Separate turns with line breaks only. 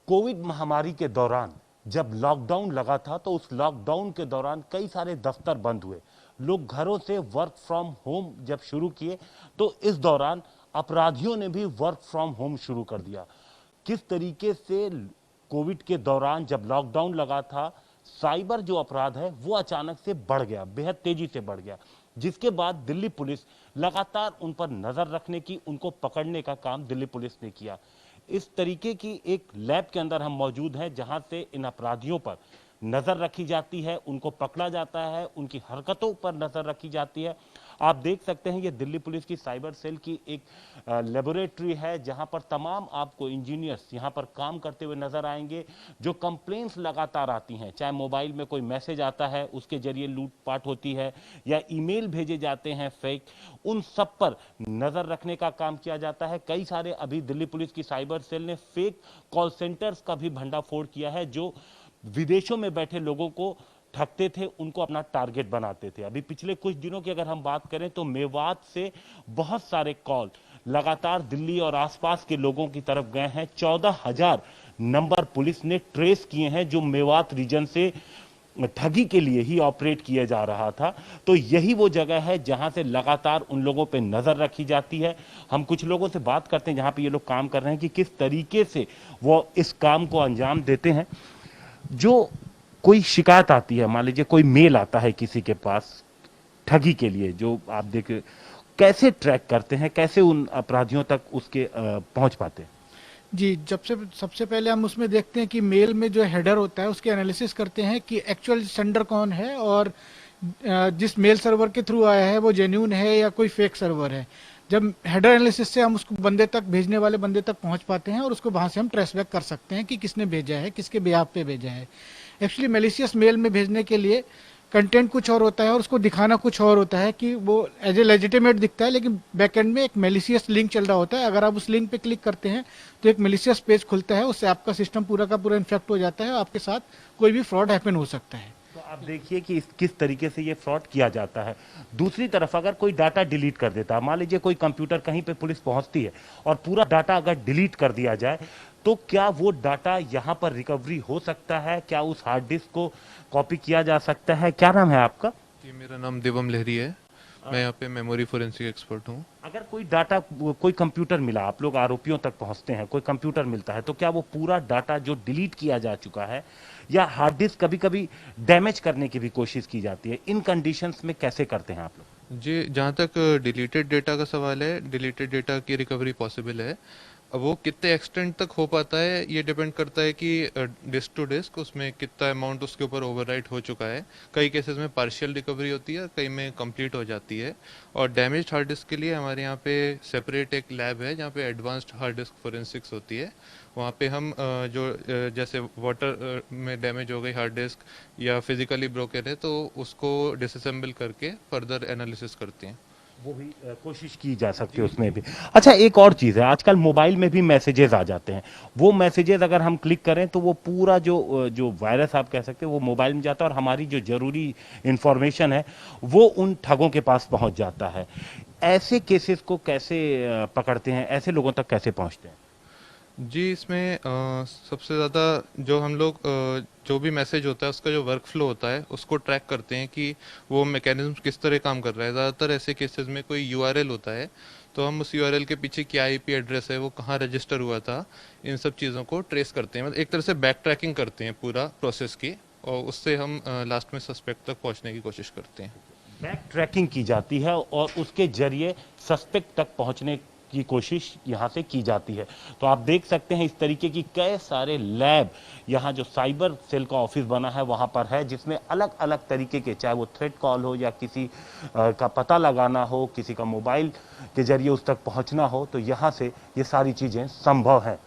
Covid महामारी के दौरान जब लॉकडाउन लगा था तो उस लॉकडाउन के दौरान कई सारे दफ्तर बंद हुए, लोग घरों से वर्क फ्रॉम होम जब शुरू किए तो इस दौरान अपराधियों ने भी वर्क फ्रॉम होम शुरू कर दिया। किस तरीके से कोविड के दौरान जब लॉकडाउन लगा था, साइबर जो अपराध है वो अचानक से बढ़ गया, बेहद तेजी से बढ़ गया, जिसके बाद दिल्ली पुलिस लगातार उन पर नजर रखने की, उनको पकड़ने का काम दिल्ली पुलिस ने किया। इस तरीके की एक लैब के अंदर हम मौजूद हैं जहां से इन अपराधियों पर नजर रखी जाती है, उनको पकड़ा जाता है, उनकी हरकतों पर नजर रखी जाती है। आप देख सकते हैं ये दिल्ली पुलिस की साइबर सेल की एक लेबोरेटरी है जहां पर तमाम आपको इंजीनियर्स यहां पर काम करते हुए नजर आएंगे। जो कंप्लेंट्स लगातार आती हैं, चाहे मोबाइल में कोई मैसेज आता है उसके जरिए लूटपाट होती है या ईमेल भेजे जाते हैं फेक, उन सब पर नजर रखने का काम किया जाता है। कई सारे अभी दिल्ली पुलिस की साइबर सेल ने फेक कॉल सेंटर्स का भी भंडाफोड़ किया है जो विदेशों में बैठे लोगों को ठगते थे, उनको अपना टारगेट बनाते थे। अभी पिछले कुछ दिनों की अगर हम बात करें तो मेवात से बहुत सारे कॉल लगातार दिल्ली और आसपास के लोगों की तरफ गए हैं। 14,000 नंबर पुलिस ने ट्रेस किए हैं जो मेवात रीजन से ठगी के लिए ही ऑपरेट किया जा रहा था। तो यही वो जगह है जहां से लगातार उन लोगों पे नजर रखी जाती है। हम कुछ लोगों से बात करते हैं जहां पे ये लोग काम कर रहे हैं कि किस तरीके से वो इस काम को अंजाम देते हैं। जो कोई शिकायत आती है, मान लीजिए कोई मेल आता है किसी के पास ठगी के लिए, जो आप देख कैसे ट्रैक करते हैं, कैसे उन अपराधियों तक उसके पहुंच पाते हैं?
जी, जब से सबसे पहले हम उसमें देखते हैं कि मेल में जो हेडर होता है उसके एनालिसिस करते हैं कि एक्चुअल सेंडर कौन है और जिस मेल सर्वर के थ्रू आया है वो जेन्यून है या कोई फेक सर्वर है। जब हेडर एनालिसिस से हम उसको बंदे तक, भेजने वाले बंदे तक पहुंच पाते हैं और उसको वहां से हम ट्रेस बैक कर सकते हैं कि किसने भेजा है, किसके बिहाफ पे भेजा है। एक्चुअली मेलिशियस मेल में भेजने के लिए कंटेंट कुछ और होता है और उसको दिखाना कुछ और होता है कि वो एज ए लेजिटिमेट दिखता है, लेकिन बैकएंड में एक मेलिशियस लिंक चल रहा होता है। अगर आप उस लिंक पे क्लिक करते हैं तो एक मेलिशियस पेज खुलता है, उससे आपका सिस्टम पूरा का पूरा इन्फेक्ट हो जाता है और आपके साथ कोई भी फ्रॉड हैपन हो सकता है।
तो आप देखिए कि किस तरीके से ये फ्रॉड किया जाता है। दूसरी तरफ अगर कोई डाटा डिलीट कर देता है, मान लीजिए कोई कंप्यूटर कहीं पे पुलिस पहुंचती है और पूरा डाटा अगर डिलीट कर दिया जाए तो क्या वो डाटा यहाँ पर रिकवरी हो सकता है? क्या उस हार्ड डिस्क को कॉपी किया जा सकता है? क्या नाम है आपका?
जी, मेरा नाम दिवम लहरी है। मैं यहाँ पे मेमोरी फोरेंसिक एक्सपर्ट हूँ।
अगर कोई डाटा, कोई कंप्यूटर मिला, आप लोग आरोपियों तक पहुंचते हैं, कोई कंप्यूटर मिलता है, तो क्या वो पूरा डाटा जो डिलीट किया जा चुका है या हार्ड डिस्क कभी कभी डैमेज करने की भी कोशिश की जाती है, इन कंडीशंस में कैसे करते हैं आप लोग?
जी, जहाँ तक डिलीटेड डेटा का सवाल है, डिलीटेड डेटा की रिकवरी पॉसिबल है। अब वो कितने एक्सटेंट तक हो पाता है ये डिपेंड करता है कि डिस्क टू डिस्क उसमें कितना अमाउंट उसके ऊपर ओवरराइट हो चुका है। कई केसेस में पार्शियल रिकवरी होती है, कई में कंप्लीट हो जाती है। और डैमेज्ड हार्ड डिस्क के लिए हमारे यहाँ पे सेपरेट एक लैब है जहाँ पे एडवांस्ड हार्ड डिस्क फोरेंसिक्स होती है। वहाँ पे हम जैसे वाटर में डैमेज हो गई हार्ड डिस्क या फिजिकली ब्रोकन है तो उसको डिसअसेंबल करके फर्दर एनालिसिस करते हैं।
वो भी कोशिश की जा सकती है उसमें भी। अच्छा, एक और चीज़ है, आजकल मोबाइल में भी मैसेजेस आ जाते हैं। वो मैसेजेस अगर हम क्लिक करें तो वो पूरा जो वायरस आप कह सकते हैं वो मोबाइल में जाता है और हमारी जो जरूरी इंफॉर्मेशन है वो उन ठगों के पास पहुंच जाता है। ऐसे केसेस को कैसे पकड़ते हैं, ऐसे लोगों तक कैसे पहुंचते हैं?
जी, इसमें सबसे ज़्यादा जो हम लोग जो भी मैसेज होता है उसका जो वर्क फ्लो होता है उसको ट्रैक करते हैं कि वो मैकेनिज्म किस तरह काम कर रहा है। ज़्यादातर ऐसे केसेस में कोई यूआरएल होता है तो हम उस यूआरएल के पीछे क्या आईपी एड्रेस है, वो कहाँ रजिस्टर हुआ था, इन सब चीज़ों को ट्रेस करते हैं। मतलब एक तरह से बैक ट्रैकिंग करते हैं पूरा प्रोसेस की और उससे हम लास्ट में सस्पेक्ट तक पहुँचने की कोशिश करते हैं।
बैक ट्रैकिंग की जाती है और उसके जरिए सस्पेक्ट तक पहुंचने की कोशिश यहां से की जाती है। तो आप देख सकते हैं इस तरीके की कई सारे लैब यहां जो साइबर सेल का ऑफिस बना है वहां पर है, जिसमें अलग अलग तरीके के, चाहे वो थ्रेट कॉल हो या किसी का पता लगाना हो, किसी का मोबाइल के जरिए उस तक पहुंचना हो, तो यहां से ये सारी चीजें संभव हैं।